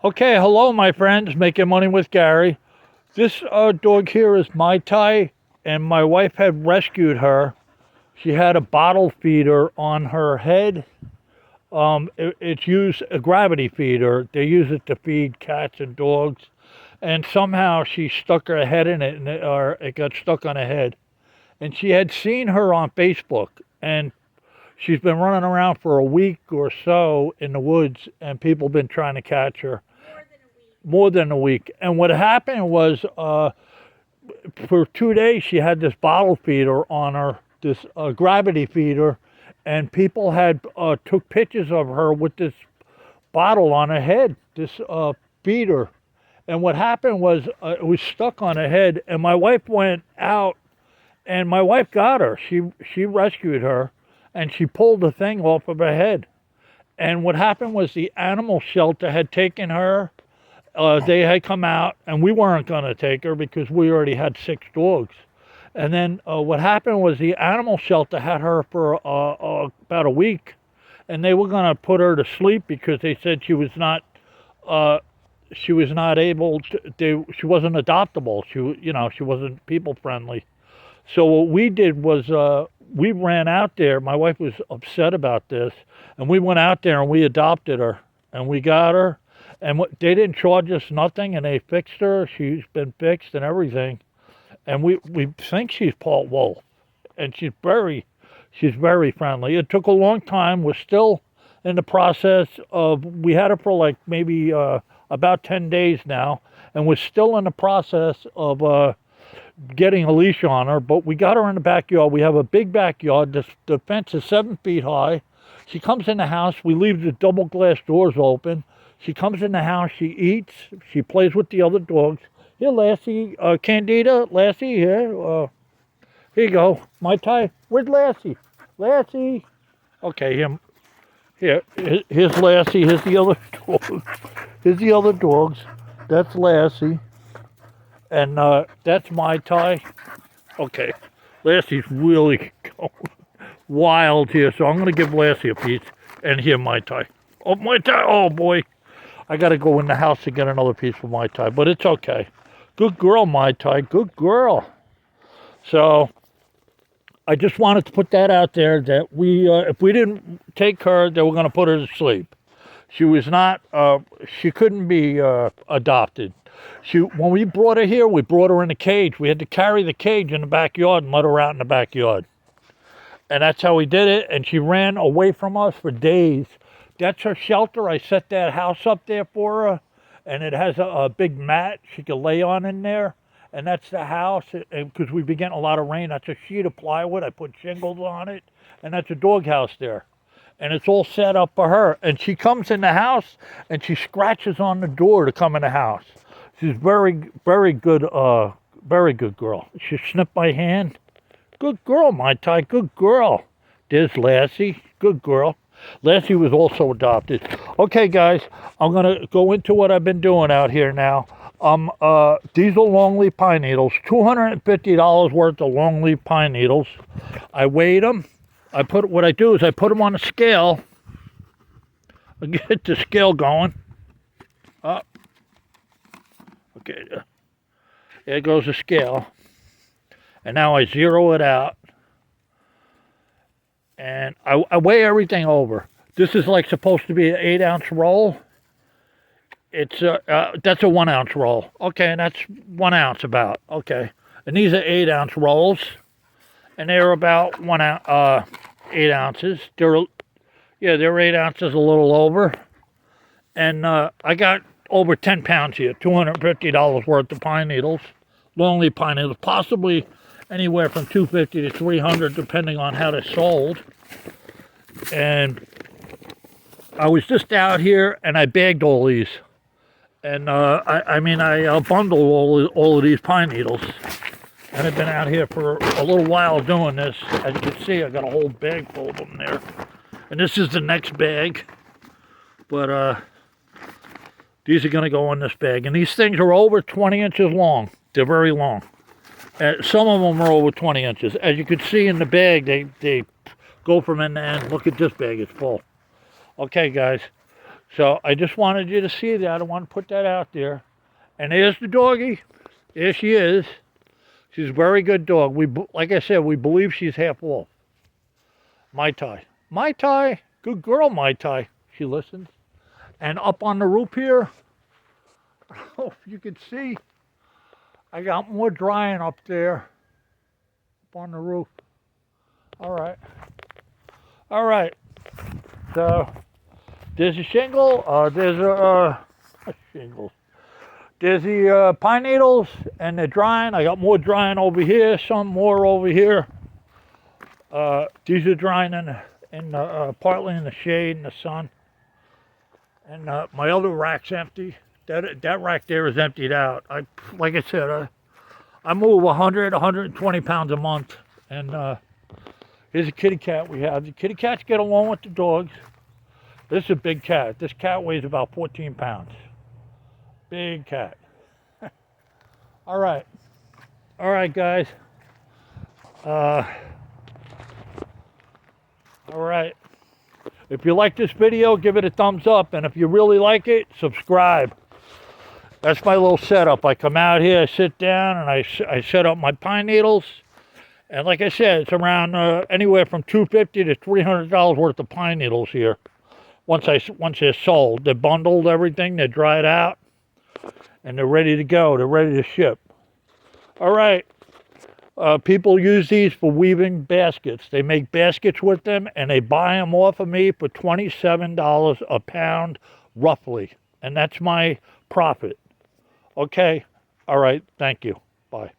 Okay, hello, my friends. Making money with Gary. This dog here is Mai Tai, and my wife had rescued her. She had a bottle feeder on her head. It's used a gravity feeder. They use it to feed cats and dogs, and somehow she stuck her head in it, or it got stuck on her head. And she had seen her on Facebook, and she's been running around for a week or so in the woods, and people have been trying to catch her. More than a week. And what happened was, for 2 days, she had this bottle feeder on her, this gravity feeder, and people had took pictures of her with this bottle on her head, this feeder. And what happened was, it was stuck on her head, and my wife went out, and my wife got her. She rescued her, and she pulled the thing off of her head. And what happened was the animal shelter had taken her. They had come out, and we weren't going to take her because we already had 6 dogs. And then what happened was the animal shelter had her for about a week, and they were going to put her to sleep because they said she was not able to. She wasn't adoptable. She wasn't people friendly. So what we did was we ran out there. My wife was upset about this, and we went out there and we adopted her, and we got her. And they didn't charge us nothing, and they fixed her. She's been fixed and everything. And we think she's part wolf, and she's very friendly. It took a long time. We're still in the process of. We had her for like maybe about 10 days now, and we're still in the process of getting a leash on her. But we got her in the backyard. We have a big backyard. The fence is 7 feet high. She comes in the house. We leave the double glass doors open. She comes in the house, she eats, she plays with the other dogs. Here, Lassie, Candida, Lassie, here you go. Mai Tai, where's Lassie? Lassie. Okay, here's Lassie, here's the other dogs. Here's the other dogs. That's Lassie. And that's Mai Tai. Okay, Lassie's really going wild here, so I'm going to give Lassie a piece. And here, Mai Tai. Oh, Mai Tai, oh boy. I got to go in the house to get another piece of Mai Tai, but it's okay. Good girl, Mai Tai. Good girl. So I just wanted to put that out there that if we didn't take her, they were going to put her to sleep. She was not. She couldn't be adopted. When we brought her here, we brought her in a cage. We had to carry the cage in the backyard and let her out in the backyard, and that's how we did it. And she ran away from us for days. That's her shelter. I set that house up there for her, and it has a big mat she can lay on in there, and that's the house. Because we've been getting a lot of rain, that's a sheet of plywood. I put shingles on it, and that's a dog house there. And it's all set up for her. And she comes in the house, and she scratches on the door to come in the house. She's very, very good girl. She snipped my hand. Good girl, Mai Tai, good girl. There's Lassie, good girl. Lassie was also adopted. Okay, guys, I'm going to go into what I've been doing out here now. These are longleaf pine needles, $250 worth of longleaf pine needles. I weighed them. What I do is I put them on a scale. I get the scale going. Okay, there goes the scale. And now I zero it out. And I weigh everything over. This is like supposed to be an 8-ounce roll. It's that's a 1-ounce roll. Okay, and that's 1 ounce about. Okay, and these are 8-ounce rolls, and they're about 8 ounces. They're 8 ounces, a little over. And I got over 10 pounds here, $250 worth of pine needles, longleaf pine needles, possibly anywhere from $250 to $300, depending on how they're sold. And I was just out here, and I bagged all these. And I bundled all of these pine needles. And I've been out here for a little while doing this. As you can see, I got a whole bag full of them there. And this is the next bag. But these are going to go in this bag. And these things are over 20 inches long. They're very long. Some of them are over 20 inches. As you can see in the bag, they go from end to end. Look at this bag, it's full. Okay, guys. So I just wanted you to see that. I want to put that out there. And there's the doggie. There she is. She's a very good dog. Like I said, we believe she's half wolf. Mai Tai. Mai Tai. Good girl, Mai Tai. She listens. And up on the roof here, I don't know if you can see, I got more drying up there. Up on the roof. All right. All right. So there's a shingle. There's a shingle. There's the pine needles, and they're drying. I got more drying over here, some more over here. These are drying partly in the shade and the sun. And my other rack's empty. That rack there is emptied out. Like I said, I move 100, 120 pounds a month. And here's a kitty cat we have. The kitty cats get along with the dogs. This is a big cat. This cat weighs about 14 pounds. Big cat. All right. All right, guys. All right. If you like this video, give it a thumbs up. And if you really like it, subscribe. That's my little setup. I come out here, I sit down, and I set up my pine needles. And like I said, it's around anywhere from $250 to $300 worth of pine needles here. Once they're sold, they're bundled, everything, they're dried out. And they're ready to go. They're ready to ship. All right. People use these for weaving baskets. They make baskets with them, and they buy them off of me for $27 a pound, roughly. And that's my profit. Okay? All right. Thank you. Bye.